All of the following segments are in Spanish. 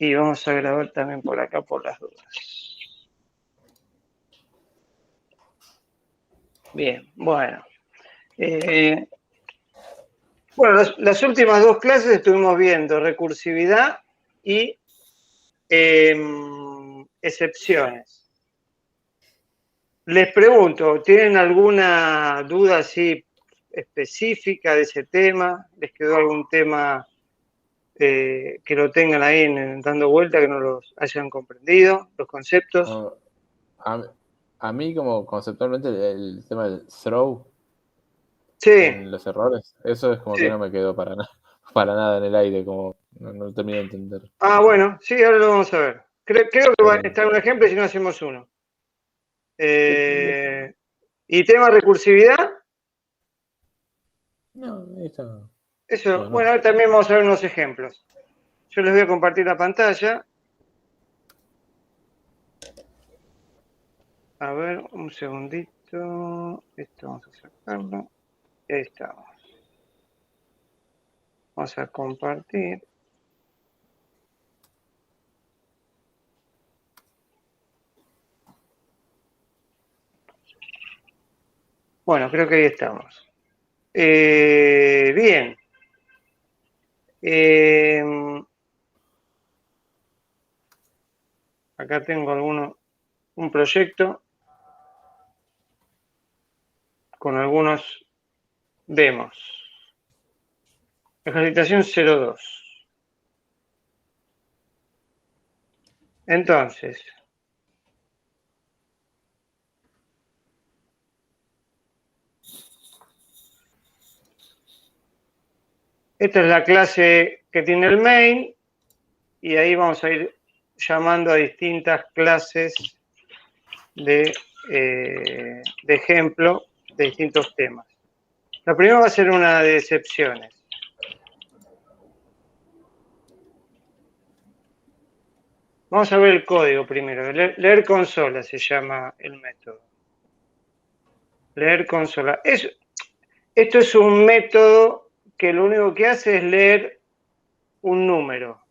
Y vamos a grabar también por acá por las dudas. Bien, bueno. Bueno, las últimas dos clases estuvimos viendo recursividad y excepciones. Les pregunto, ¿tienen alguna duda así específica de ese tema? ¿Les quedó algún tema que lo tengan ahí dando vuelta, que no los hayan comprendido, los conceptos? A mí como conceptualmente el tema del throw Sí, en los errores, eso es como que sí. no me quedó para, para nada en el aire, como no lo terminé de entender. Ah, bueno, sí, ahora lo vamos a ver. Creo que va a estar un ejemplo y si no hacemos uno. ¿Y tema recursividad? No, eso Eso, no, bueno, no. ahora también vamos a ver unos ejemplos. Yo les voy a compartir la pantalla. A ver, un segundito. Esto vamos a sacarlo. Ahí estamos. Vamos a compartir. Bueno, creo que ahí estamos. Bien. Acá tengo un proyecto con algunos demos. Ejercitación 02. Entonces, esta es la clase que tiene el main y ahí vamos a ir llamando a distintas clases de ejemplo de distintos temas. La primera va a ser una de excepciones. Vamos a ver el código primero. Leer consola se llama el método. Leer consola. Esto es un método que lo único que hace es leer un número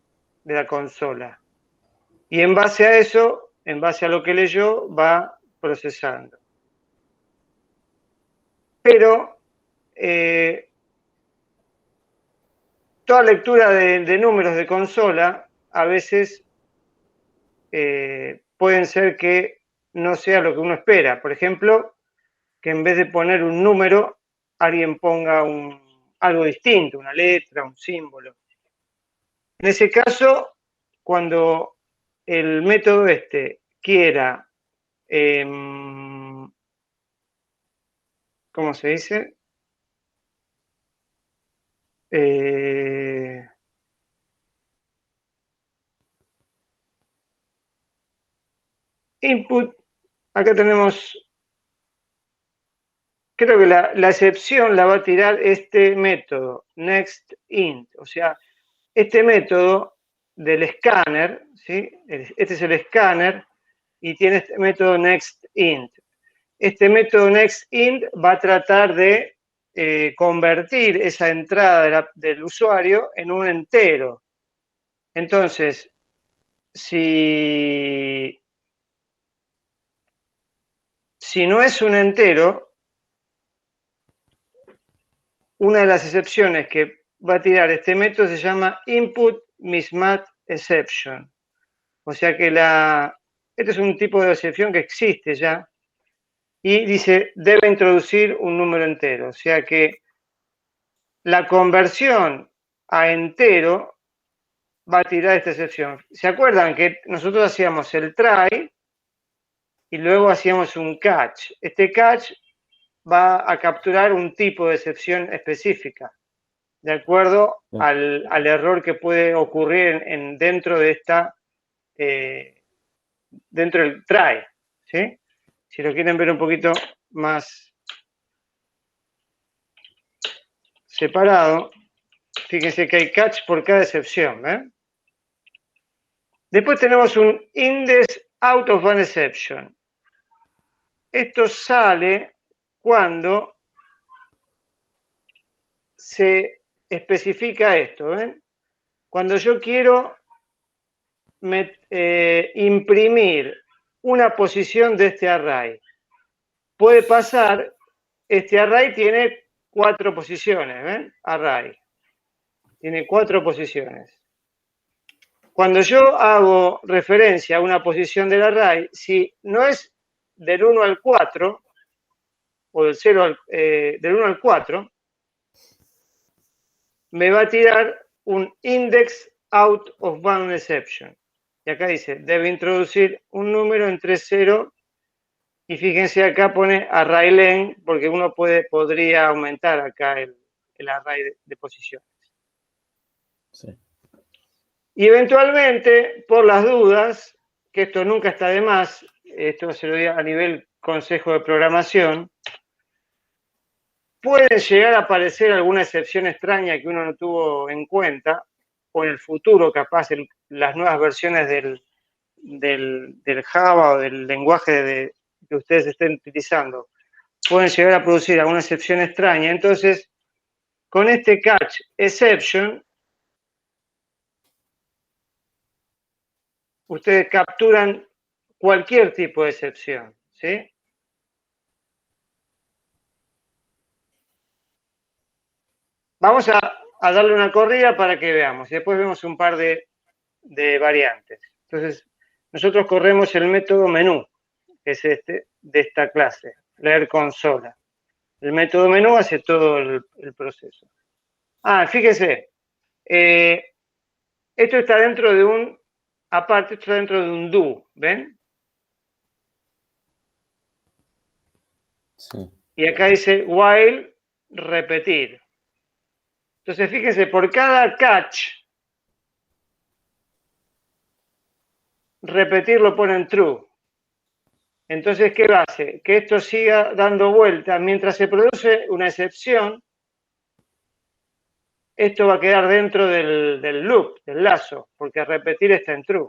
de la consola. Y en base a eso, en base a lo que leyó, va procesando. Pero toda lectura de números de consola a veces pueden ser que no sea lo que uno espera. Por ejemplo, que en vez de poner un número, alguien ponga algo distinto, una letra, un símbolo. En ese caso, cuando el método quiera, ¿cómo se dice? Input, acá tenemos, creo que la excepción la va a tirar este método, nextInt, o sea, este método del escáner, ¿sí? Este es el escáner y tiene este método nextInt. Este método nextInt va a tratar de convertir esa entrada del usuario en un entero. Entonces, si no es un entero, una de las excepciones que va a tirar este método se llama input mismatch exception. O sea que este es un tipo de excepción que existe ya y dice debe introducir un número entero. O sea que la conversión a entero va a tirar esta excepción. ¿Se acuerdan que nosotros hacíamos el try y luego hacíamos un catch? Este catch va a capturar un tipo de excepción específica, de acuerdo al error que puede ocurrir dentro de dentro del try, ¿sí? Si lo quieren ver un poquito más separado, fíjense que hay catch por cada excepción, ¿eh? Después tenemos un index out of an exception. Esto sale cuando se especifica esto, ¿ven? Cuando yo quiero imprimir una posición de este array. Puede pasar, este array tiene 4 posiciones, ¿ven? Array. Tiene 4 posiciones. Cuando yo hago referencia a una posición del array, si no es del 1 al 4, o del 0 del 1 al 4, me va a tirar un index out of bound exception. Y acá dice, debe introducir un número entre 0 y fíjense acá pone array len, porque uno podría aumentar acá el array de posiciones. Sí. Y eventualmente, por las dudas, que esto nunca está de más, esto se lo digo a nivel consejo de programación, pueden llegar a aparecer alguna excepción extraña que uno no tuvo en cuenta, o en el futuro, capaz, las nuevas versiones del Java o del lenguaje que ustedes estén utilizando, pueden llegar a producir alguna excepción extraña. Entonces, con este catch exception, ustedes capturan cualquier tipo de excepción, ¿sí? Vamos a darle una corrida para que veamos. Y después vemos un par de variantes. Entonces, nosotros corremos el método menú, que es este, de esta clase, leer consola. El método menú hace todo el proceso. Fíjense, esto está dentro de un, aparte, esto está dentro de un do, ¿ven? Sí. Y acá dice while repetir. Entonces, fíjense, por cada catch, repetir lo pone en true. Entonces, ¿qué hace? Que esto siga dando vueltas. Mientras se produce una excepción, esto va a quedar dentro del loop, del lazo, porque repetir está en true.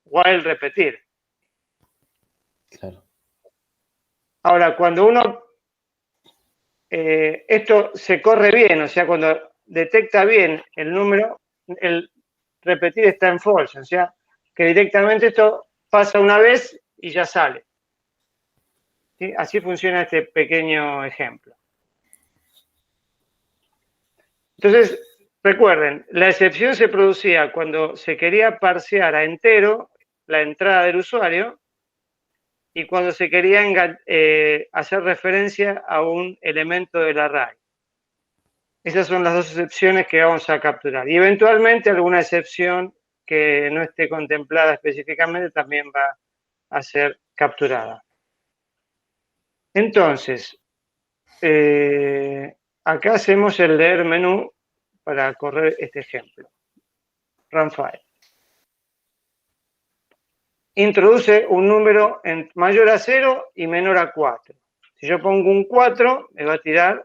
While repetir. Claro. Ahora, cuando uno... esto se corre bien, o sea, cuando detecta bien el número, el repetir está en false, o sea, que directamente esto pasa una vez y ya sale. ¿Sí? Así funciona este pequeño ejemplo. Entonces, recuerden, la excepción se producía cuando se quería parsear a entero la entrada del usuario y cuando se quería hacer referencia a un elemento del array. Esas son las dos excepciones que vamos a capturar. Y eventualmente alguna excepción que no esté contemplada específicamente también va a ser capturada. Entonces, acá hacemos el leer menú para correr este ejemplo. Run file. Introduce un número mayor a 0 y menor a 4. Si yo pongo un 4, me va a tirar,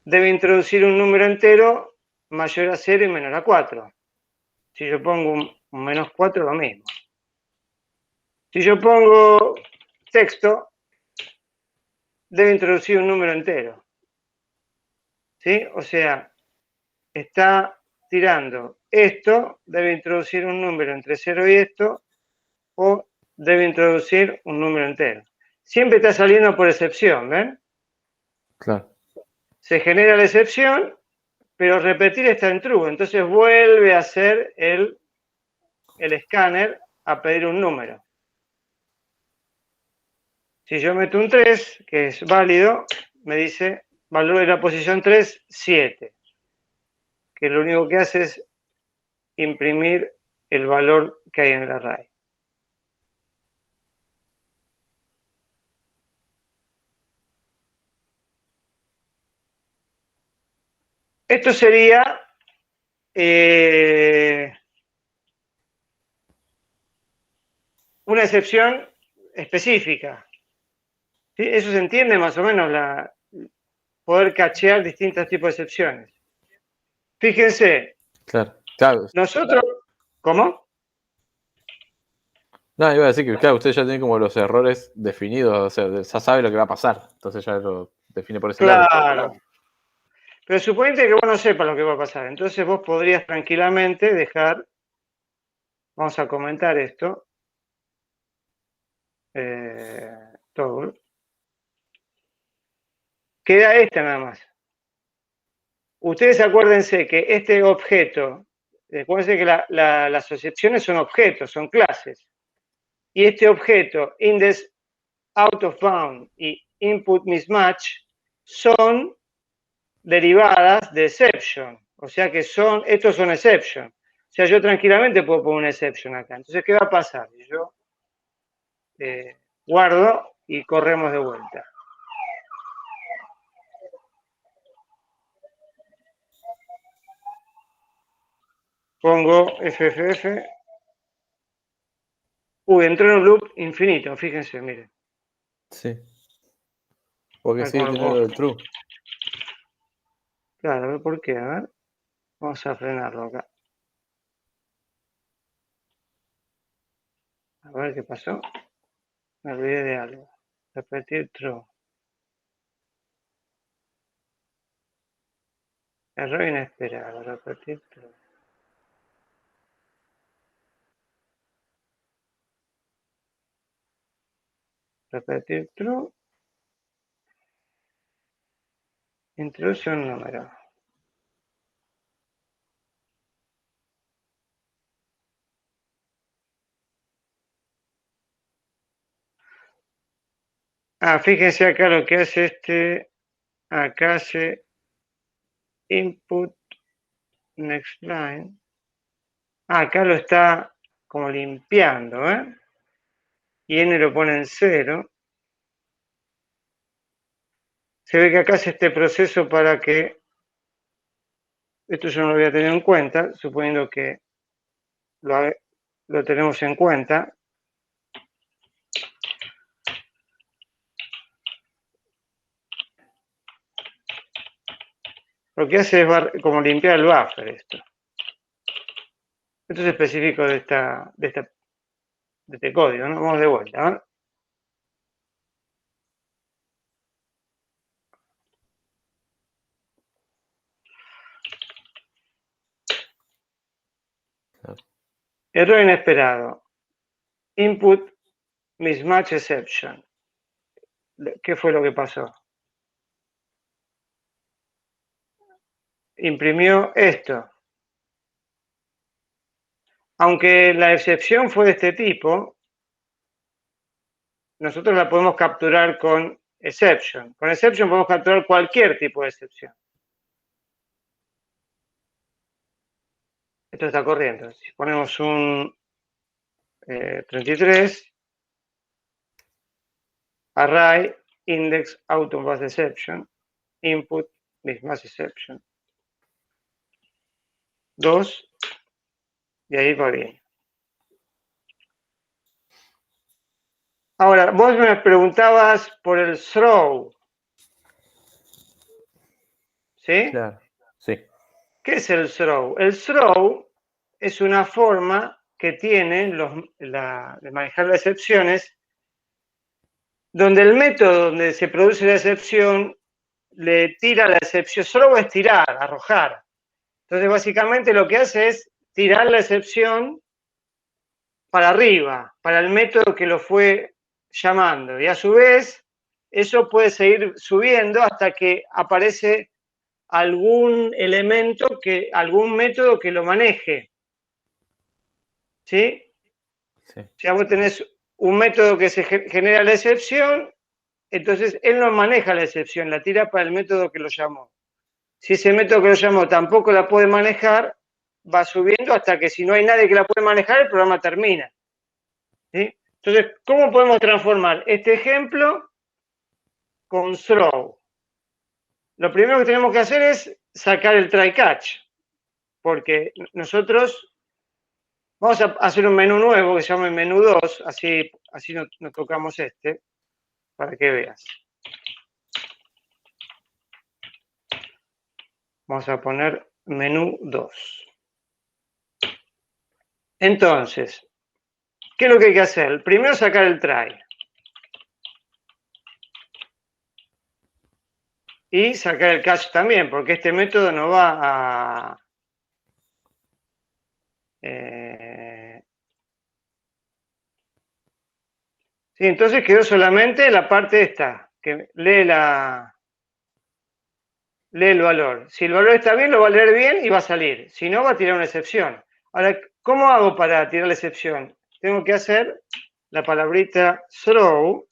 debe introducir un número entero mayor a 0 y menor a 4. Si yo pongo un menos 4, lo mismo. Si yo pongo texto, debe introducir un número entero. ¿Sí? O sea, está tirando esto, debe introducir un número entre 0 y esto, o debe introducir un número entero. Siempre está saliendo por excepción, ¿ven? Claro. Se genera la excepción, pero repetir está en true. Entonces vuelve a hacer el escáner a pedir un número. Si yo meto un 3, que es válido, me dice valor de la posición 3, 7. Que lo único que hace es imprimir el valor que hay en el array. Esto sería una excepción específica. ¿Sí? Eso se entiende más o menos, poder cachear distintos tipos de excepciones. Fíjense. Claro. Claro. Nosotros, ¿cómo? No, iba a decir que, claro, usted ya tiene como los errores definidos, o sea, ya sabe lo que va a pasar, entonces ya lo define por ese lado. Claro. Pero suponete que vos no sepas lo que va a pasar, entonces vos podrías tranquilamente dejar Vamos a comentar esto. Toggle. Queda esta nada más. Ustedes acuérdense que este objeto, acuérdense que las excepciones son objetos, son clases. Y este objeto, index out of bound y input mismatch, son derivadas de exception. O sea que estos son exception. O sea, yo tranquilamente puedo poner una exception acá. Entonces, ¿qué va a pasar? Yo guardo y corremos de vuelta. Pongo FFF. Uy, entró en un loop infinito, fíjense, miren. Sí. Porque A ver sí, cómo lo tiene puedo. lo del true. Claro, a ver por qué, a ver. Vamos a frenarlo acá. A ver qué pasó. Me olvidé de algo. Repetir true. Error inesperado. Repetir true. Repetir true. Introduce un número. Ah, fíjense acá lo que hace este. Acá hace input next line. Ah, acá lo está como limpiando, ¿eh? Y n lo pone en 0. Se ve que acá hace este proceso para que. Esto yo no lo voy a tener en cuenta, suponiendo que lo tenemos en cuenta. Lo que hace es como limpiar el buffer esto. Esto es específico de este código, ¿no? Vamos de vuelta, ¿eh? Error inesperado. Input mismatch exception. ¿Qué fue lo que pasó? Imprimió esto. Aunque la excepción fue de este tipo, nosotros la podemos capturar con exception. Con exception podemos capturar cualquier tipo de excepción. Esto está corriendo. Si ponemos un 33, array index out of base exception, input mismatch exception, 2, y ahí va bien. Ahora, vos me preguntabas por el throw. ¿Sí? Claro, sí. ¿Qué es el throw? El throw es una forma que tienen de manejar las excepciones, donde el método donde se produce la excepción le tira la excepción. Throw es tirar, arrojar. Entonces, básicamente lo que hace es tirar la excepción para arriba, para el método que lo fue llamando. Y a su vez, eso puede seguir subiendo hasta que aparece algún elemento, algún método que lo maneje. ¿Sí? Sí. Si vos tenés un método que se genera la excepción, entonces él no maneja la excepción, la tira para el método que lo llamó. Si ese método que lo llamó tampoco la puede manejar, va subiendo hasta que si no hay nadie que la puede manejar, el programa termina. ¿Sí? Entonces, ¿cómo podemos transformar este ejemplo con throw? Lo primero que tenemos que hacer es sacar el try catch, porque nosotros vamos a hacer un menú nuevo que se llama el menú 2, así nos tocamos este, para que veas. Vamos a poner menú 2. Entonces, ¿qué es lo que hay que hacer? Primero sacar el try. Y sacar el catch también, porque este método no va a Sí, entonces quedó solamente la parte esta, que lee el valor. Si el valor está bien, lo va a leer bien y va a salir. Si no, va a tirar una excepción. Ahora, ¿cómo hago para tirar la excepción? Tengo que hacer la palabrita throw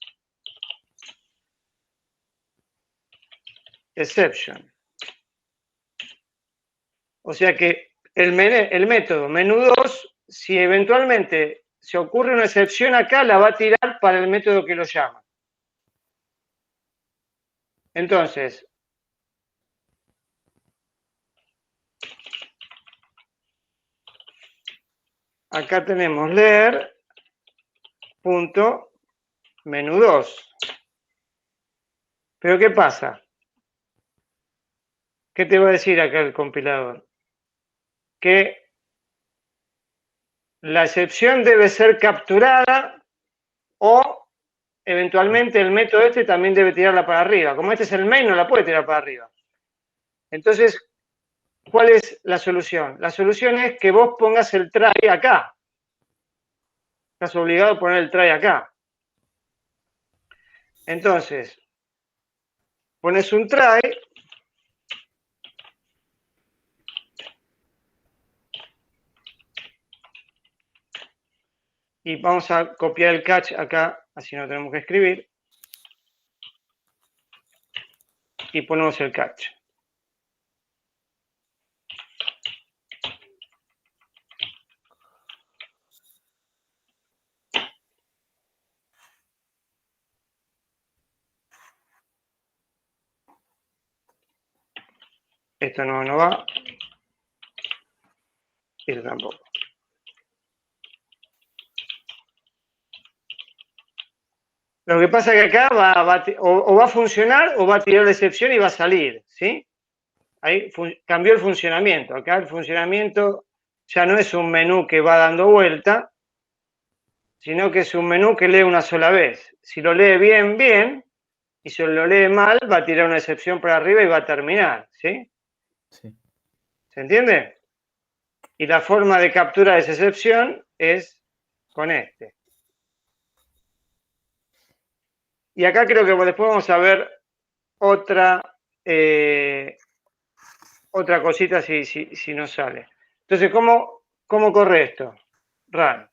exception. O sea que el método menú2, si eventualmente se ocurre una excepción acá, la va a tirar para el método que lo llama. Entonces, acá tenemos leer punto menú2. Pero ¿qué pasa? ¿Qué te va a decir acá el compilador? Que la excepción debe ser capturada o eventualmente el método este también debe tirarla para arriba. Como este es el main, no la puede tirar para arriba. Entonces, ¿cuál es la solución? La solución es que vos pongas el try acá. Estás obligado a poner el try acá. Entonces, pones un try y vamos a copiar el catch acá, así no tenemos que escribir. Y ponemos el catch. Esto no va. Y esto tampoco. Lo que pasa es que acá o va a funcionar o va a tirar la excepción y va a salir, ¿sí? Ahí cambió el funcionamiento. Acá el funcionamiento ya no es un menú que va dando vuelta, sino que es un menú que lee una sola vez. Si lo lee bien, bien, y si lo lee mal, va a tirar una excepción para arriba y va a terminar, ¿sí? Sí. ¿Se entiende? Y la forma de captura de esa excepción es con este. Y acá creo que después vamos a ver otra cosita si no sale. Entonces, ¿cómo corre esto? Run.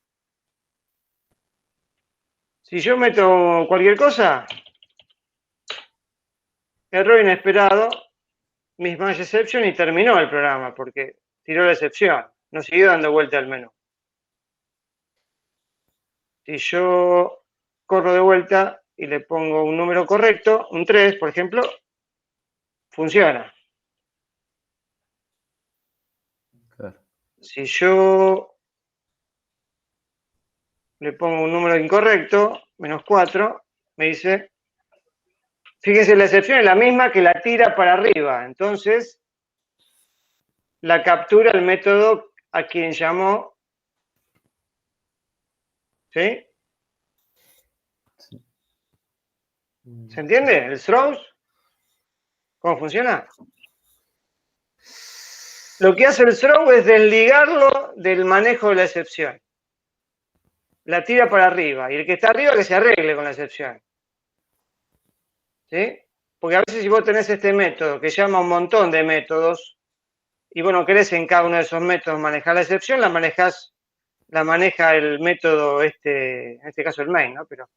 Si yo meto cualquier cosa, error inesperado, mismatch exception y terminó el programa porque tiró la excepción, no siguió dando vuelta al menú. Si yo corro de vuelta y le pongo un número correcto, un 3, por ejemplo, funciona. Claro. Si yo le pongo un número incorrecto, -4, me dice, fíjense, la excepción es la misma que la tira para arriba. Entonces, la captura el método a quien llamó. ¿Sí? Sí. ¿Se entiende? El throws. ¿Cómo funciona? Lo que hace el throw es desligarlo del manejo de la excepción. La tira para arriba. Y el que está arriba que se arregle con la excepción. ¿Sí? Porque a veces si vos tenés este método que llama un montón de métodos y vos no querés en cada uno de esos métodos manejar la excepción, la maneja el método en este caso el main, ¿no? Pero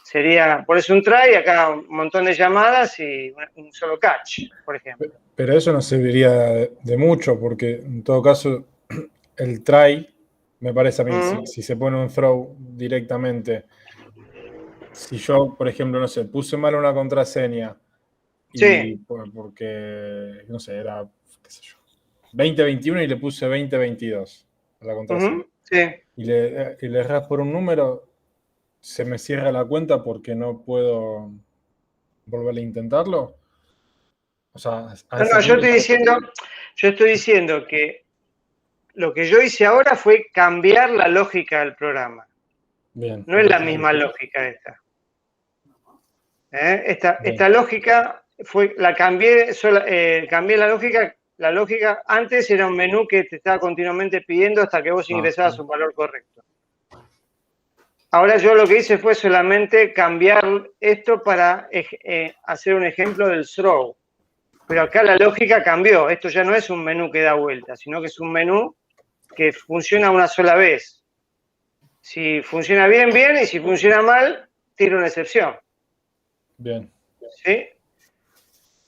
sería, pones un try, acá un montón de llamadas y un solo catch, por ejemplo. Pero eso no serviría de mucho, porque en todo caso el try, me parece a mí, si se pone un throw directamente, si yo, por ejemplo, no sé, puse mal una contraseña y Sí. porque, no sé, era, qué sé yo, 2021 y le puse 2022 a la contraseña. Sí. Y le erras por un número, se me cierra la cuenta porque no puedo volver a intentarlo. O sea, No, yo estoy diciendo que lo que yo hice ahora fue cambiar la lógica del programa. Bien, No es la misma lógica esta. Esta lógica cambié la lógica. Antes era un menú que te estaba continuamente pidiendo hasta que vos ingresabas un valor correcto. Ahora yo lo que hice fue solamente cambiar esto para hacer un ejemplo del throw. Pero acá la lógica cambió. Esto ya no es un menú que da vuelta, sino que es un menú que funciona una sola vez. Si funciona bien, bien, y si funciona mal, tiro una excepción. Bien. ¿Sí?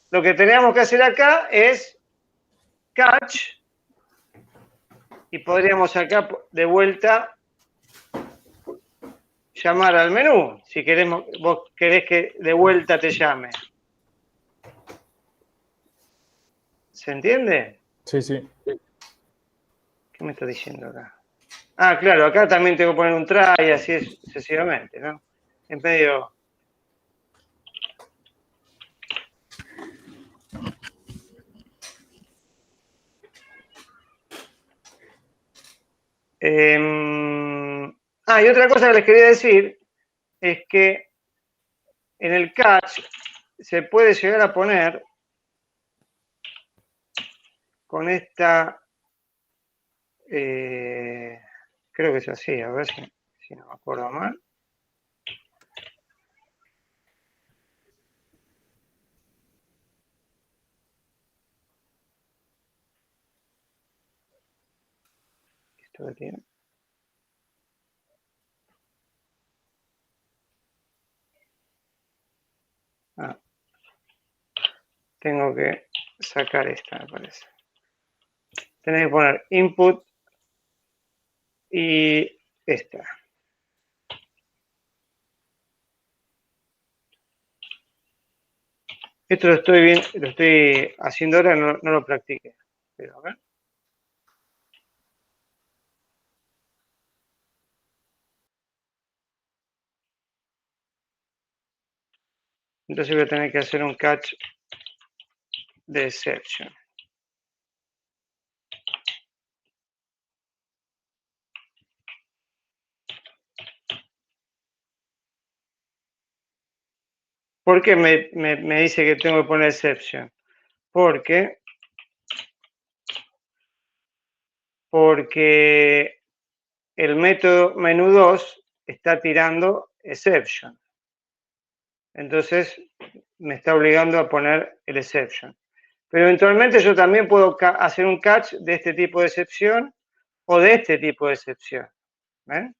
Lo que tenemos que hacer acá es catch, y podríamos acá de vuelta llamar al menú, si queremos, vos querés que de vuelta te llame. ¿Se entiende? Sí, sí. ¿Qué me está diciendo acá? Ah, claro, acá también tengo que poner un try, así es sucesivamente, ¿no? En medio... y otra cosa que les quería decir es que en el catch se puede llegar a poner con esta, creo que es así, a ver si no me acuerdo mal. Esto que tiene. Tengo que sacar esta, me parece. Tenés que poner input y esta. Esto lo estoy haciendo ahora, no lo practiqué. Pero a ver. Entonces voy a tener que hacer un catch de exception. ¿Por qué me dice que tengo que poner exception? Porque el método menú2 está tirando exception. Entonces me está obligando a poner el exception. Pero eventualmente yo también puedo hacer un catch de este tipo de excepción o de este tipo de excepción. ¿Ven?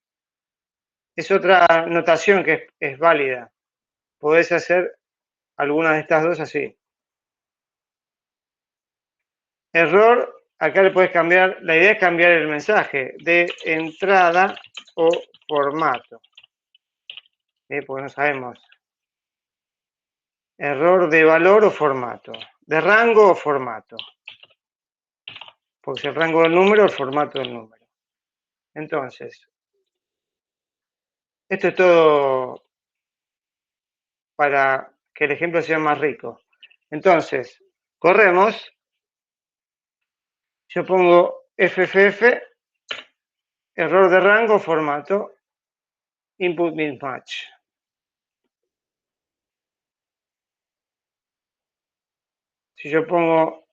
Es otra notación que es válida. Podés hacer alguna de estas dos así. Error, acá le puedes cambiar, la idea es cambiar el mensaje de entrada o formato. Porque no sabemos. Error de valor o formato. De rango o formato. Porque es el rango del número o el formato del número. Entonces, esto es todo para que el ejemplo sea más rico. Entonces, corremos. Yo pongo FFF, error de rango, formato, input mismatch. Si yo pongo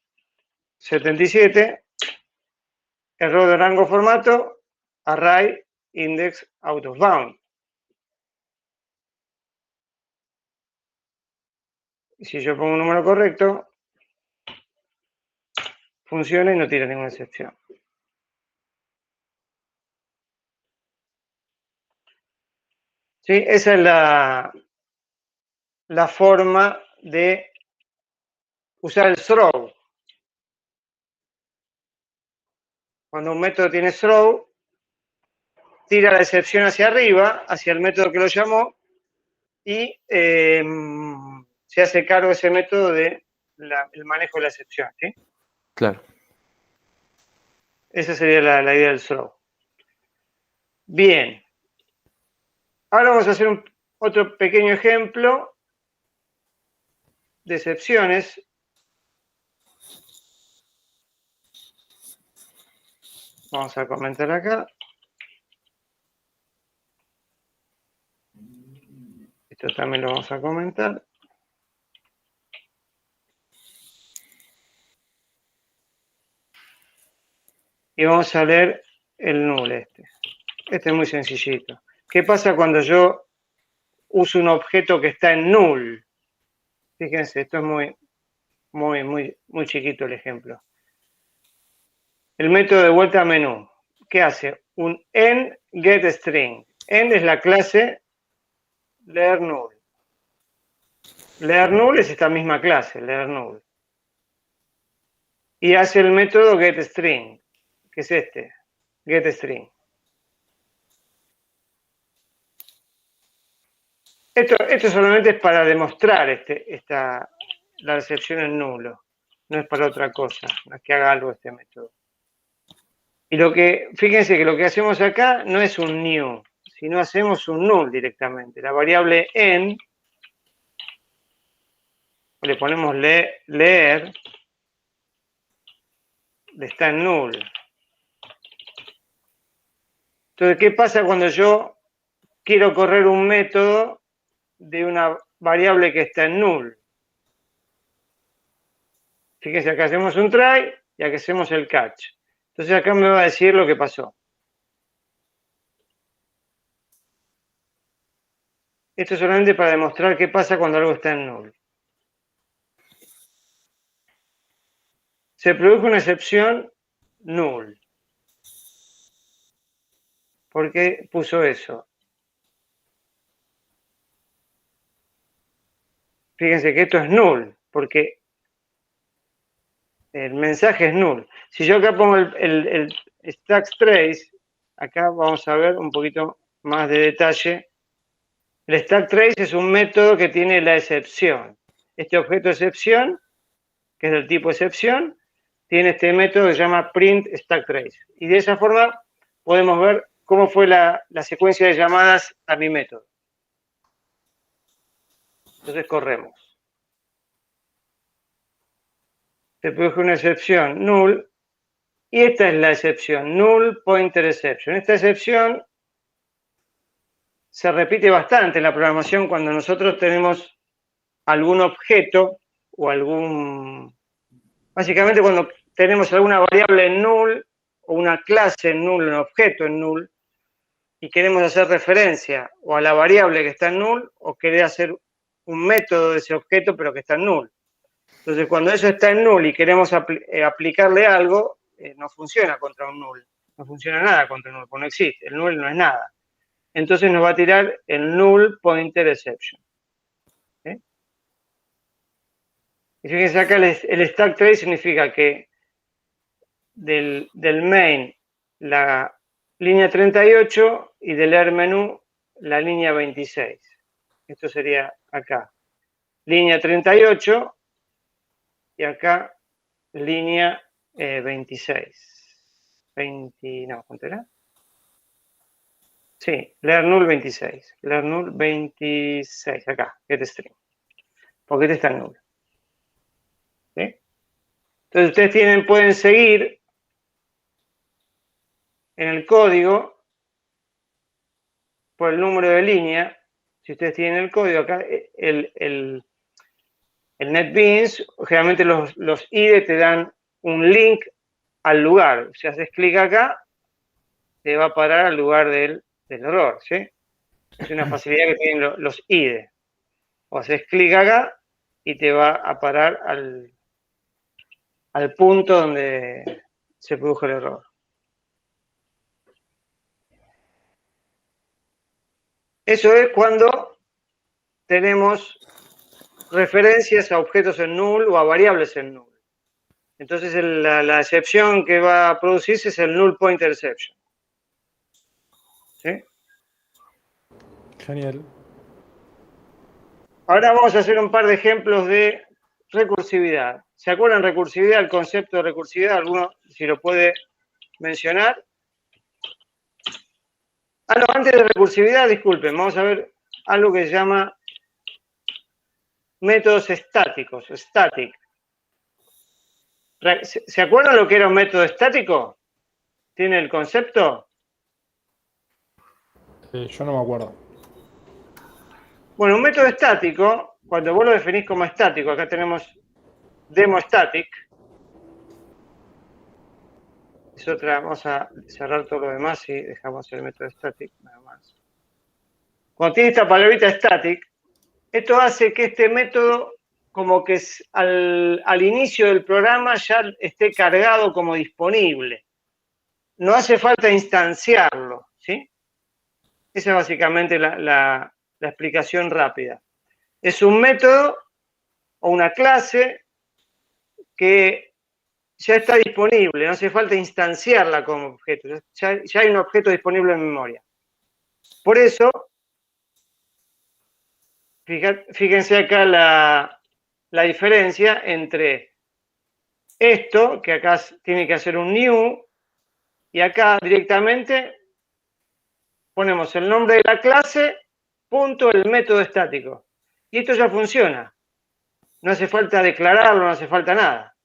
77, error de rango, formato, array, index, out of bound. Y si yo pongo un número correcto, funciona y no tira ninguna excepción. ¿Sí? Esa es la forma de usar el throw. Cuando un método tiene throw, tira la excepción hacia arriba, hacia el método que lo llamó, y se hace cargo ese método del manejo de la excepción. ¿Sí? Claro. Esa sería la idea del throw. Bien. Ahora vamos a hacer otro pequeño ejemplo de excepciones. Vamos a comentar acá. Esto también lo vamos a comentar. Y vamos a leer el null este. Este es muy sencillito. ¿Qué pasa cuando yo uso un objeto que está en null? Fíjense, esto es muy chiquito el ejemplo. El método de vuelta a menú, ¿qué hace? Un enGetString. En es la clase learNull. LearNull es esta misma clase, learNull. Y hace el método getString, que es este, getString. Esto solamente es para demostrar la recepción en nulo. No es para otra cosa, no es que haga algo este método. Y fíjense que lo que hacemos acá no es un new, sino hacemos un null directamente. La variable en, le ponemos leer, está en null. Entonces, ¿qué pasa cuando yo quiero correr un método de una variable que está en null? Fíjense, acá hacemos un try y acá hacemos el catch. Entonces acá me va a decir lo que pasó. Esto es solamente para demostrar qué pasa cuando algo está en null. Se produjo una excepción null. ¿Por qué puso eso? Fíjense que esto es null, porque el mensaje es null. Si yo acá pongo el stack trace, acá vamos a ver un poquito más de detalle. El stack trace es un método que tiene la excepción. Este objeto excepción, que es del tipo excepción, tiene este método que se llama print stack trace. Y de esa forma podemos ver cómo fue la secuencia de llamadas a mi método. Entonces corremos. Se produjo una excepción null y esta es la excepción, null pointer exception. Esta excepción se repite bastante en la programación cuando nosotros tenemos algún objeto o básicamente cuando tenemos alguna variable en null o una clase en null, un objeto en null, y queremos hacer referencia o a la variable que está en null o querer hacer un método de ese objeto pero que está en null. Entonces, cuando eso está en null y queremos aplicarle algo, no funciona contra un null. No funciona nada contra un null, porque no existe. El null no es nada. Entonces nos va a tirar el null pointer exception. ¿Sí? Y fíjense acá, el stack trace significa que del main la línea 38 y del air menú la línea 26. Esto sería acá. Línea 38 y acá línea 26. ¿Cuánto era? Sí, learNull 26. learNull 26, acá, getString. Porque este está en null. ¿Sí? Entonces ustedes pueden seguir en el código por el número de línea. Si ustedes tienen el código acá, el NetBeans, generalmente los IDE te dan un link al lugar. Si haces clic acá, te va a parar al lugar del error, ¿sí? Es una facilidad que tienen los IDE. O haces clic acá y te va a parar al punto donde se produjo el error. Eso es cuando tenemos referencias a objetos en null o a variables en null. Entonces la excepción que va a producirse es el null pointer exception. ¿Sí? Genial. Ahora vamos a hacer un par de ejemplos de recursividad. ¿Se acuerdan recursividad, el concepto de recursividad? ¿Alguno, si lo puede mencionar? No, antes de recursividad, disculpen, vamos a ver algo que se llama métodos estáticos, static. ¿Se acuerdan lo que era un método estático? ¿Tiene el concepto? Yo no me acuerdo. Bueno, un método estático, cuando vos lo definís como estático, acá tenemos demo static. Es otra, vamos a cerrar todo lo demás y dejamos el método static nada más. Cuando tiene esta palabrita static, esto hace que este método como que al inicio del programa ya esté cargado como disponible. No hace falta instanciarlo, ¿sí? Esa es básicamente la explicación rápida. Es un método o una clase que ya está disponible, no hace falta instanciarla como objeto, ya hay un objeto disponible en memoria. Por eso, fíjense acá la diferencia entre esto, que acá tiene que hacer un new, y acá directamente ponemos el nombre de la clase, punto el método estático. Y esto ya funciona. No hace falta declararlo, no hace falta nada.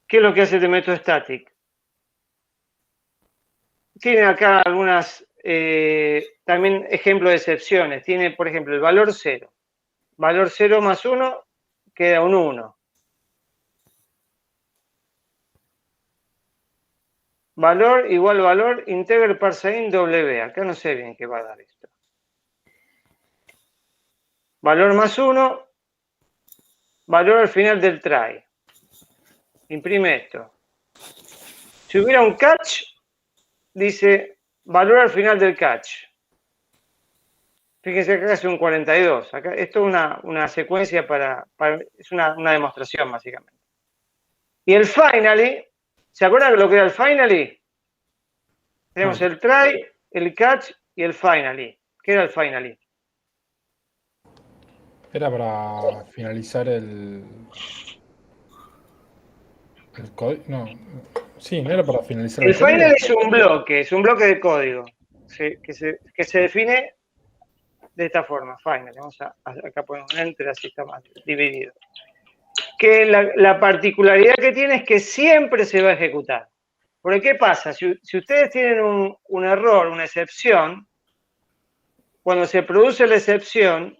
¿Qué es lo que hace este método static? Tiene acá algunas, también ejemplos de excepciones. Tiene, por ejemplo, el valor 0. Valor 0 más 1 queda un 1. Valor igual valor, integer parseInt W. Acá no sé bien qué va a dar esto. Valor más 1, valor al final del try. Imprime esto. Si hubiera un catch, dice valor al final del catch. Fíjense que acá es un 42. Acá, esto es una secuencia es una demostración, básicamente. Y el finally, ¿se acuerdan de lo que era el finally? Tenemos el try, el catch y el finally. ¿Qué era el finally? Era para finalizar el código. No, sí, no era para finalizar El el código. final es un bloque de código que se define de esta forma, final. Vamos acá ponemos un enter, así está más dividido. Que la particularidad que tiene es que siempre se va a ejecutar. Porque ¿qué pasa? Si ustedes tienen un error, una excepción, cuando se produce la excepción,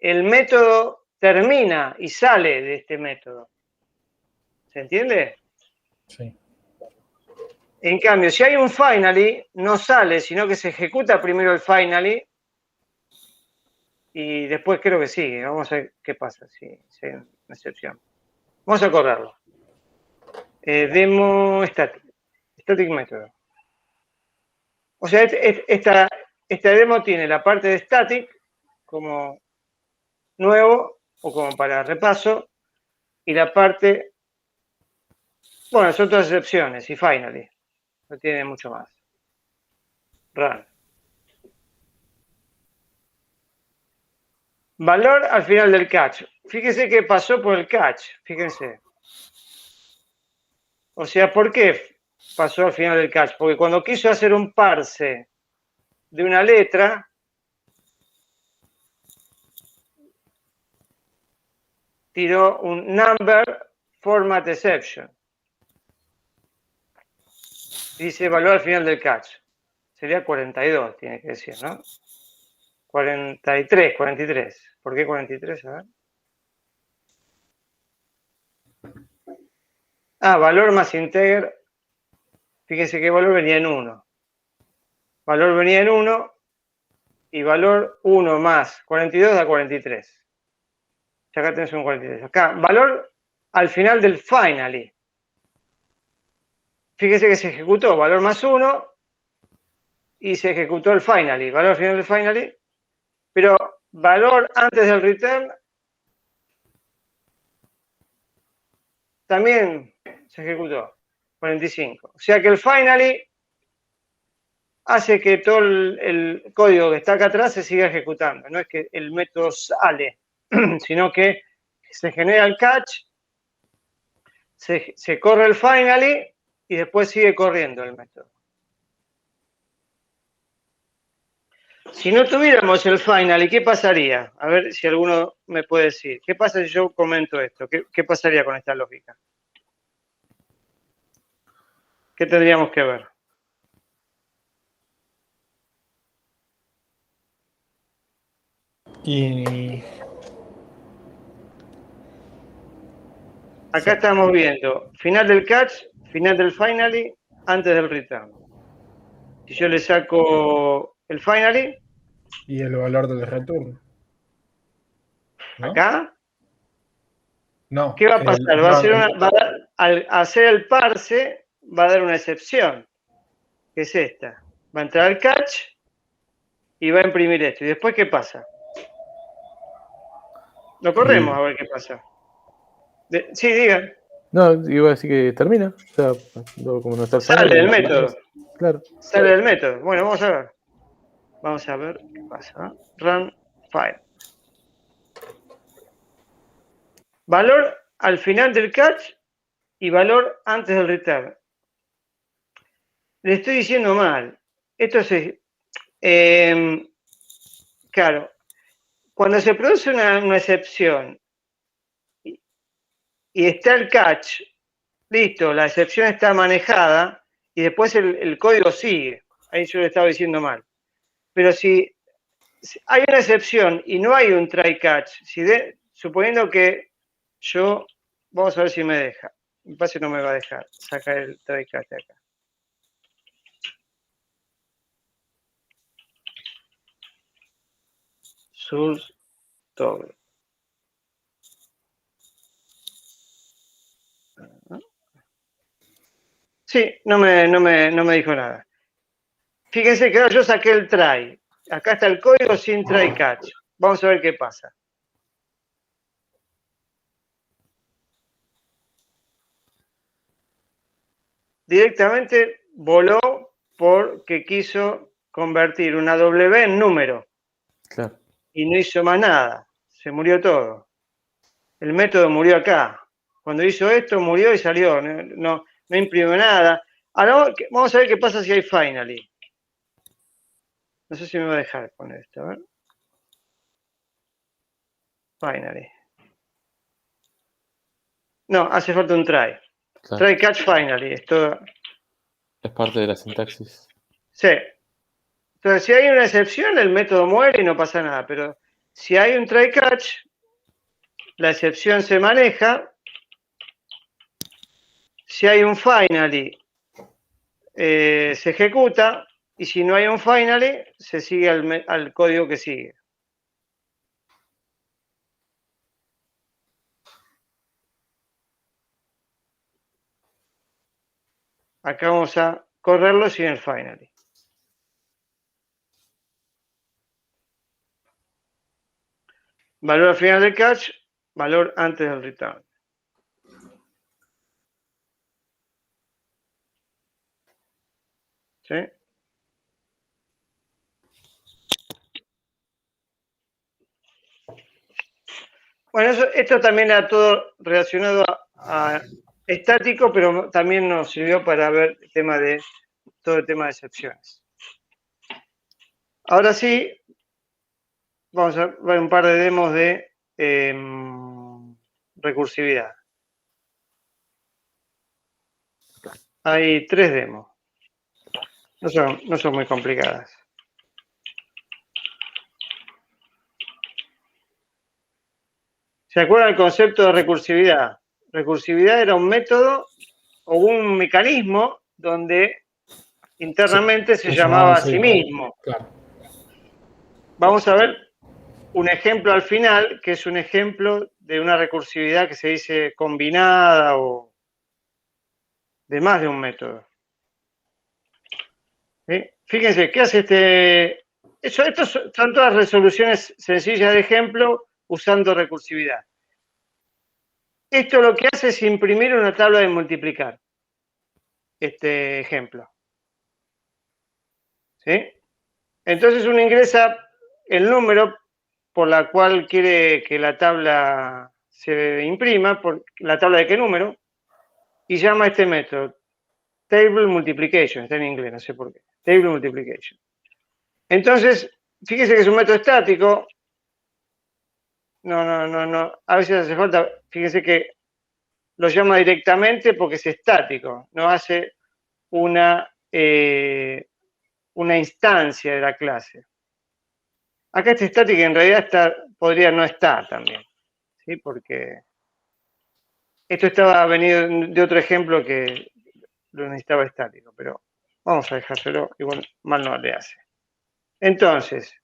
el método termina y sale de este método. ¿Se entiende? Sí. En cambio, si hay un finally, no sale, sino que se ejecuta primero el finally y después creo que sigue. Vamos a ver qué pasa si hay una excepción. Vamos a correrlo. Demo static method. O sea, esta demo tiene la parte de static como nuevo o como para repaso y la parte, bueno, son todas excepciones y finally. No tiene mucho más. Run. Valor al final del catch. Fíjense que pasó por el catch. Fíjense. O sea, ¿por qué pasó al final del catch? Porque cuando quiso hacer un parse de una letra, tiró un number format exception. Dice valor al final del catch. Sería 42, tiene que decir, ¿no? 43. ¿Por qué 43? A ver. Valor más integer. Fíjense que valor venía en 1. Valor venía en 1 y valor 1 más 42 da 43. Ya acá tenés un 43. Acá, valor al final del finally. Fíjese que se ejecutó valor más 1 y se ejecutó el finally. Valor al final del finally. Pero valor antes del return también se ejecutó. 45. O sea que el finally hace que todo el código que está acá atrás se siga ejecutando. No es que el método sale, sino que se genera el catch, se corre el finally y después sigue corriendo el método. Si no tuviéramos el finally, ¿qué pasaría? A ver si alguno me puede decir. ¿Qué pasa si yo comento esto? ¿Qué pasaría con esta lógica? ¿Qué tendríamos que ver? Y acá estamos viendo final del catch, final del finally, antes del return. Si yo le saco el finally. Y el valor del return. ¿No? ¿Acá? No. ¿Qué va a pasar? Al hacer el parse, va a dar una excepción, que es esta. Va a entrar al catch y va a imprimir esto. ¿Y después qué pasa? Lo corremos a ver qué pasa. Sí, digan. No, iba a decir que termina. O sea, como no está el Sale del final, método. Claro. Sale del método. Bueno, vamos a ver. Vamos a ver qué pasa. Run file. Valor al final del catch y valor antes del return. Le estoy diciendo mal. Esto es... claro, cuando se produce una excepción y está el catch, listo, la excepción está manejada y después el código sigue. Ahí yo le estaba diciendo mal. Pero si hay una excepción y no hay un try catch, suponiendo que yo, vamos a ver si me deja. Me parece que no me va a dejar sacar el try catch de acá. Source toggle. Sí, no me dijo nada. Fíjense que ahora yo saqué el try. Acá está el código sin try catch. Vamos a ver qué pasa. Directamente voló porque quiso convertir una W en número. Claro. Y no hizo más nada. Se murió todo. El método murió acá. Cuando hizo esto, murió y salió. No imprimió nada. Ahora vamos a ver qué pasa si hay finally. No sé si me va a dejar poner esto. A ver. Finally. No, hace falta un try. Claro. Try catch finally. Esto es parte de la sintaxis. Sí. Entonces, si hay una excepción, el método muere y no pasa nada. Pero si hay un try catch, la excepción se maneja. Si hay un finally, se ejecuta. Y si no hay un finally, se sigue al código que sigue. Acá vamos a correrlo sin el finally. Valor al final del catch, valor antes del return. ¿Sí? Bueno, esto también era todo relacionado a estático, pero también nos sirvió para ver el tema de todo el tema de excepciones. Ahora sí, vamos a ver un par de demos de recursividad. Hay 3 demos. No son muy complicadas. ¿Se acuerdan el concepto de recursividad? Recursividad era un método o un mecanismo donde internamente se llamaba a sí mismo. Claro. Vamos a ver un ejemplo al final, que es un ejemplo de una recursividad que se dice combinada o de más de un método. ¿Sí? Fíjense, ¿qué hace este? Estos son todas resoluciones sencillas de ejemplo usando recursividad. Esto lo que hace es imprimir una tabla de multiplicar. Este ejemplo. ¿Sí? Entonces uno ingresa el número por la cual quiere que la tabla se imprima, por la tabla de qué número, y llama a este método table multiplication, está en inglés, no sé por qué, table multiplication. Entonces, fíjese que es un método estático, a veces hace falta, fíjese que lo llama directamente porque es estático, no hace una instancia de la clase. Acá este estático en realidad podría no estar también, ¿sí? Porque esto estaba venido de otro ejemplo que lo necesitaba estático, pero Vamos a dejárselo, igual mal no le hace. Entonces,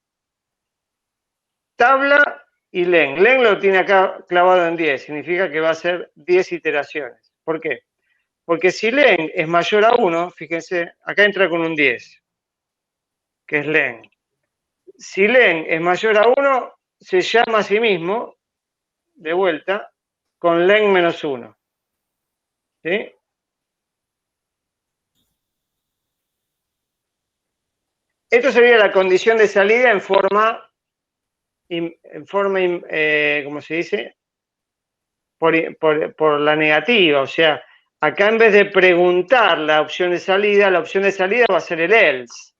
tabla y len. Len lo tiene acá clavado en 10, significa que va a ser 10 iteraciones. ¿Por qué? Porque si len es mayor a 1, fíjense, acá entra con un 10, que es len. Si len es mayor a 1, se llama a sí mismo, de vuelta, con len menos 1. ¿Sí? Esto sería la condición de salida en forma ¿cómo se dice? Por la negativa. O sea, acá en vez de preguntar la opción de salida va a ser el else.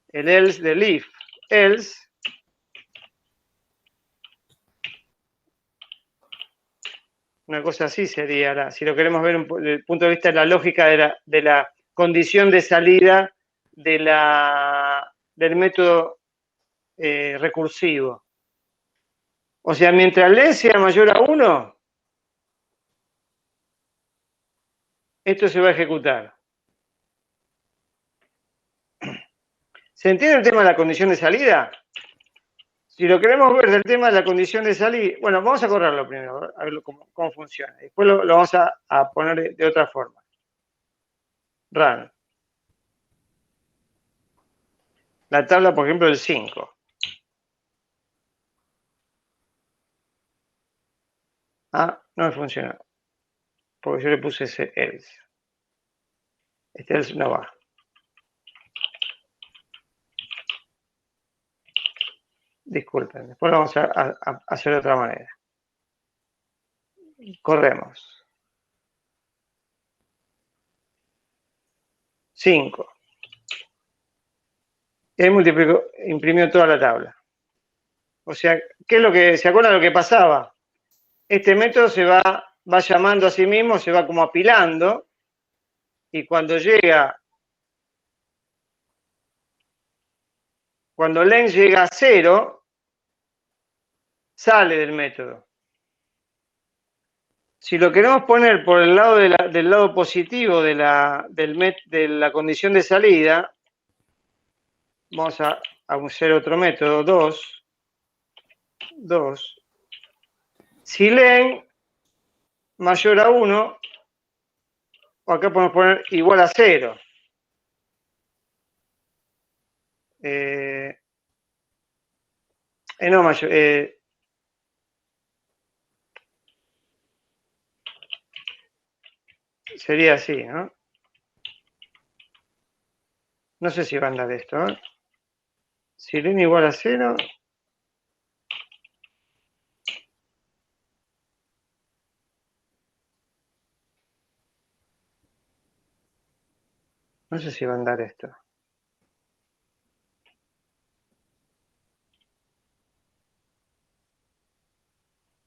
El else del if. Else. Una cosa así sería, si lo queremos ver desde el punto de vista de la lógica de la condición de salida del método recursivo. O sea, mientras len sea mayor a 1, esto se va a ejecutar. ¿Se entiende el tema de la condición de salida? Si lo queremos ver del tema de la condición de salida, bueno, vamos a correrlo primero, a ver cómo funciona. Después lo vamos a poner de otra forma. Run. La tabla, por ejemplo, del 5. Ah, no me funcionó. Porque yo le puse ese else. Este else no va. Disculpen, después lo vamos a hacer de otra manera. Corremos. 5. Y ahí imprimió toda la tabla. O sea, ¿qué es lo que se acuerdan de lo que pasaba? Este método se va llamando a sí mismo, se va como apilando, y cuando len llega a 0, sale del método. Si lo queremos poner por el lado del lado positivo de la condición de salida, vamos a hacer otro método, 2. Si len mayor a 1, acá podemos poner igual a 0. No, mayor. Sería así, ¿no? No sé si va a andar esto, ¿eh? Si len igual a 0. No sé si va a andar esto.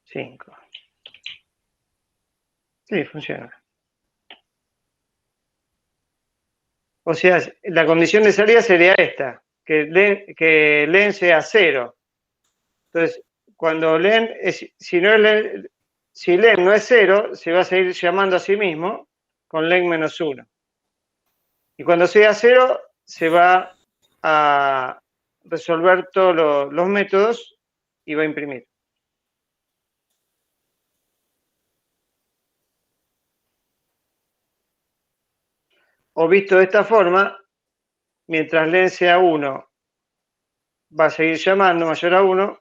Cinco. Sí, funciona. O sea, la condición de salida sería esta, que len sea 0. Entonces, cuando len, si len no es 0, se va a seguir llamando a sí mismo con len menos 1. Y cuando sea 0, se va a resolver todos los métodos y va a imprimir. O visto de esta forma, mientras len sea 1, va a seguir llamando mayor a 1,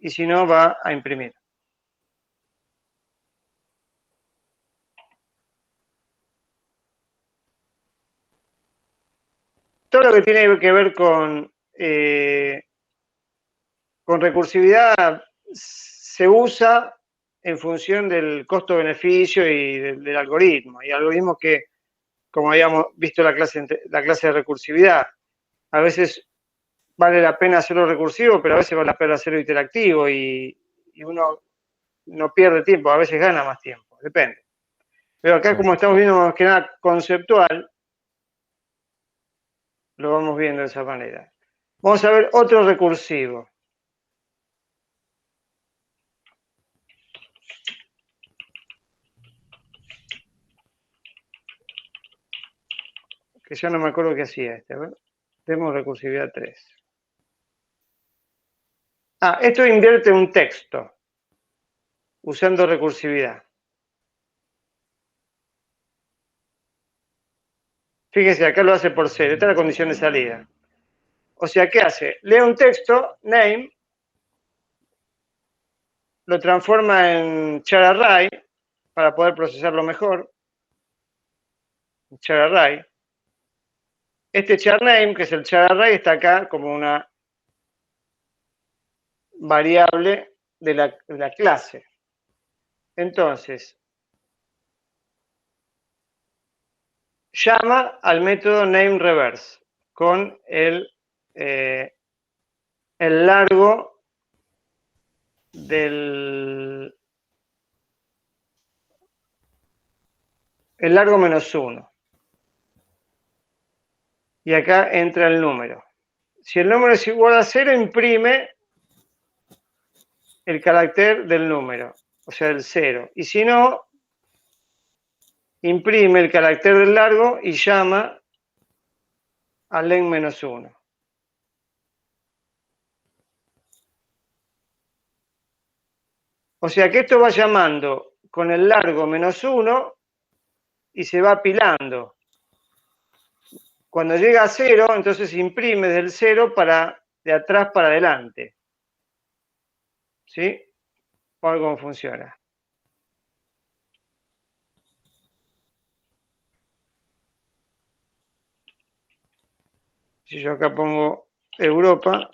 y si no, va a imprimir. Todo lo que tiene que ver con recursividad se usa en función del costo-beneficio y del algoritmo. Hay algoritmos que, como habíamos visto la clase de recursividad, a veces vale la pena hacerlo recursivo, pero a veces vale la pena hacerlo interactivo y uno no pierde tiempo, a veces gana más tiempo, depende. Pero acá, como estamos viendo más que nada conceptual, lo vamos viendo de esa manera. Vamos a ver otro recursivo. que ya no me acuerdo qué hacía este. A ver, demos recursividad 3. Ah, esto invierte un texto usando recursividad. Fíjense, acá lo hace por 0. Esta es la condición de salida. O sea, ¿qué hace? Lee un texto, name, lo transforma en char array para poder procesarlo mejor. Char array. Este char name, que es el char array, está acá como una variable de la clase. Entonces, llama al método nameReverse con el largo del... el largo -1. Y acá entra el número. Si el número es igual a 0, imprime el carácter del número, o sea, el 0. Y si no, imprime el carácter del largo y llama al len -1. O sea que esto va llamando con el largo -1 y se va apilando. Cuando llega a 0, entonces imprime del 0 de atrás para adelante. ¿Sí? Vamos a ver cómo funciona. Si yo acá pongo Europa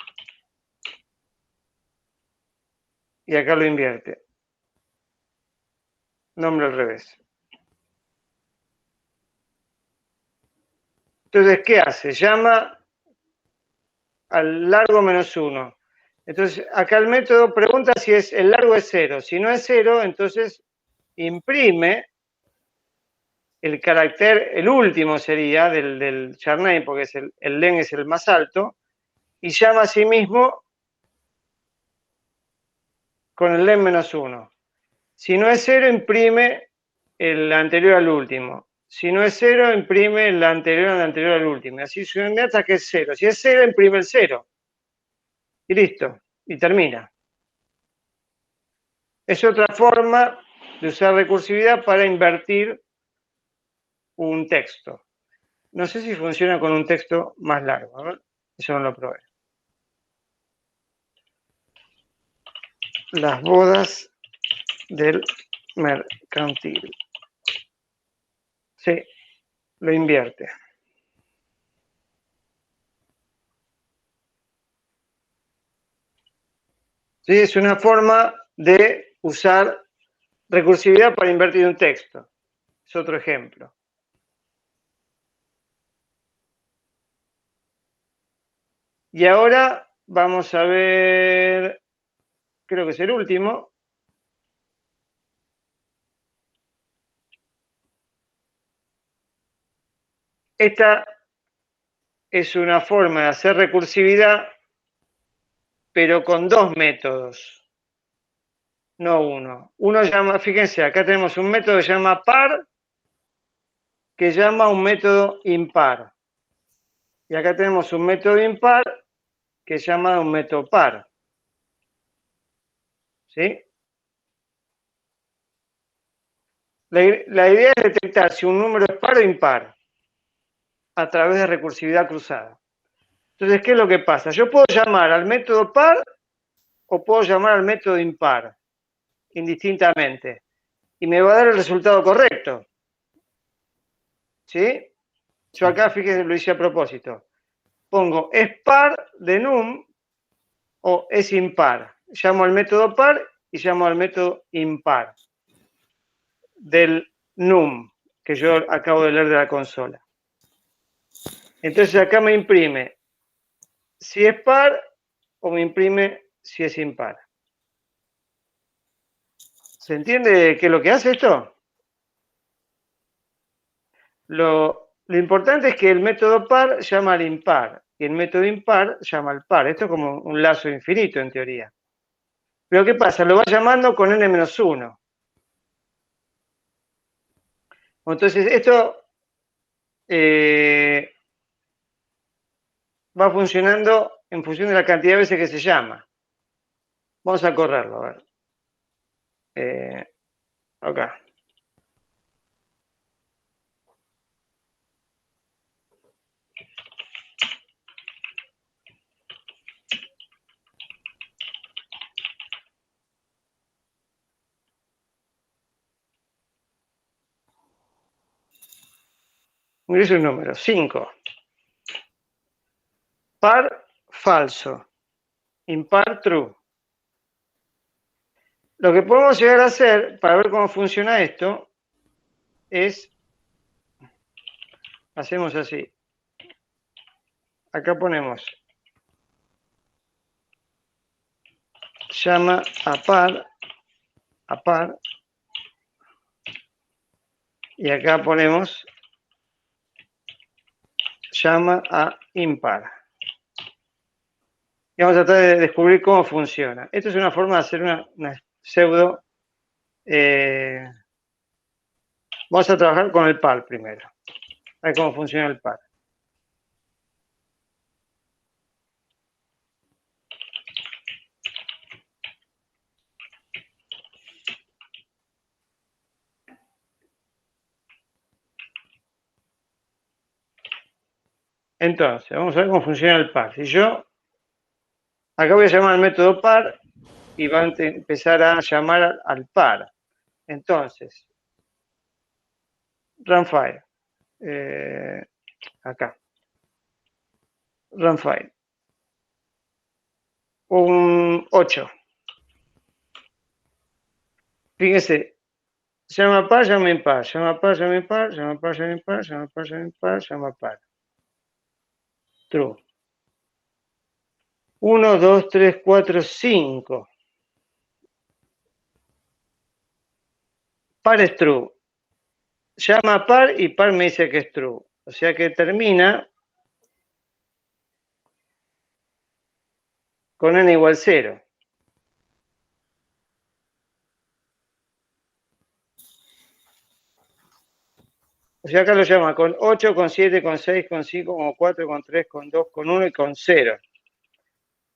y acá lo invierte. Nombre al revés. Entonces, ¿qué hace? Llama al largo -1. Entonces, acá el método pregunta si el largo es 0. Si no es 0, entonces imprime el carácter, el último sería del char name, porque el len es el más alto, y llama a sí mismo con el len -1. Si no es 0, imprime el anterior al último. Si no es 0, imprime el anterior al último. Así sucesivamente hasta que es 0. Si es 0, imprime el 0. Y listo. Y termina. Es otra forma de usar recursividad para invertir un texto. No sé si funciona con un texto más largo. A ver, eso no lo probé. Las bodas del mercantil. Sí, lo invierte. Sí, es una forma de usar recursividad para invertir un texto. Es otro ejemplo. Y ahora vamos a ver, creo que es el último. Esta es una forma de hacer recursividad, pero con dos métodos, no uno. Uno llama, fíjense, acá tenemos un método que se llama par, que llama a un método impar. Y acá tenemos un método impar que llama a un método par. ¿Sí? La idea es detectar si un número es par o impar a través de recursividad cruzada. Entonces, ¿qué es lo que pasa? Yo puedo llamar al método par o puedo llamar al método impar, indistintamente. Y me va a dar el resultado correcto. ¿Sí? Yo acá, fíjense, lo hice a propósito. Pongo es par de num o es impar. Llamo al método par y llamo al método impar del num que yo acabo de leer de la consola. Entonces acá me imprime si es par o me imprime si es impar. ¿Se entiende qué es lo que hace esto? Lo importante es que el método par llama al impar y el método impar llama al par. Esto es como un lazo infinito en teoría. Pero ¿qué pasa? Lo va llamando con n-1. Entonces esto va funcionando en función de la cantidad de veces que se llama. Vamos a correrlo, a ver. Acá. Ingreso un número, 5. Par, falso. Impar, true. Lo que podemos llegar a hacer, para ver cómo funciona esto, es, hacemos así. Acá ponemos, llama a par, y acá ponemos, llama a impar. Y vamos a tratar de descubrir cómo funciona. Esto es una forma de hacer una pseudo. Vamos a trabajar con el par primero. A ver cómo funciona el par. Entonces, vamos a ver cómo funciona el par. Si yo, acá voy a llamar al método par y va a empezar a llamar al par. Entonces, run file. Acá. Run file. Un 8. Fíjense, llama par, llama impar, llama par, llama impar, llama par, llama impar, llama par, llama impar, llama par. True. 1, 2, 3, 4, 5. Par es true. Llama a par y par me dice que es true. O sea que termina con n igual 0. O sea, acá lo llama con 8, con 7, con 6, con 5, con 4, con 3, con 2, con 1 y con 0.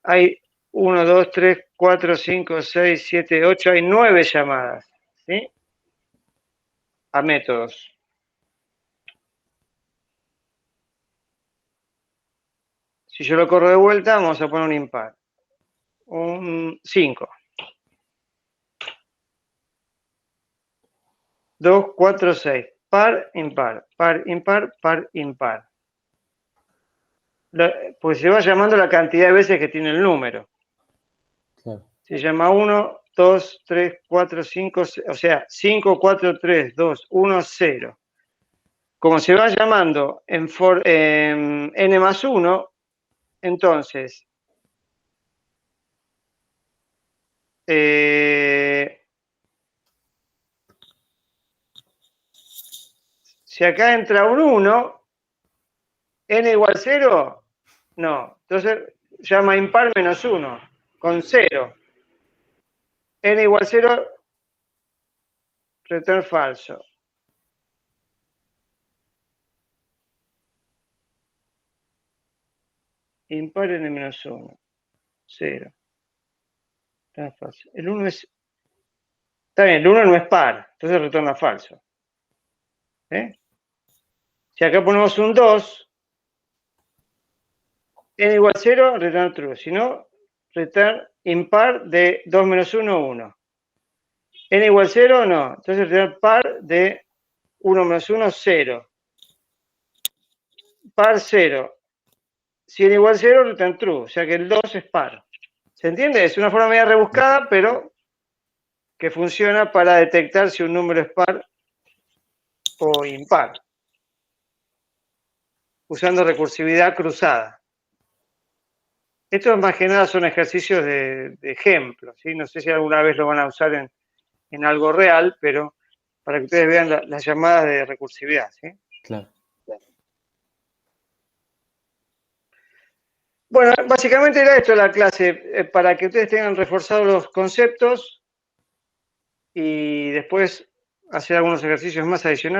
Hay 1, 2, 3, 4, 5, 6, 7, 8. Hay 9 llamadas, ¿sí? A métodos. Si yo lo corro de vuelta, vamos a poner un impar. Un 5. 2, 4, 6. Par, impar, par, impar, par, impar. Pues se va llamando la cantidad de veces que tiene el número. Claro. Se llama 1, 2, 3, 4, 5, o sea, 5, 4, 3, 2, 1, 0. Como se va llamando en n más 1, entonces, si acá entra un 1, n igual 0, no. Entonces llama impar menos 1, con 0. N igual 0, return falso. Impar n menos 1, 0. Return falso. El 1 es... Está bien, el 1 no es par, entonces retorna falso. Si acá ponemos un 2, n igual 0, return true. Si no, return impar de 2 menos 1, 1. N igual 0, no. Entonces return par de 1 menos 1, 0. Par 0. Si n igual 0, return true. O sea que el 2 es par. ¿Se entiende? Es una forma media rebuscada, pero que funciona para detectar si un número es par o impar. Usando recursividad cruzada. Estos más que nada son ejercicios de ejemplo, ¿sí? No sé si alguna vez lo van a usar en algo real, pero para que ustedes vean las llamadas de recursividad, ¿sí? Claro. Bueno, básicamente era esto la clase, para que ustedes tengan reforzados los conceptos y después hacer algunos ejercicios más adicionales.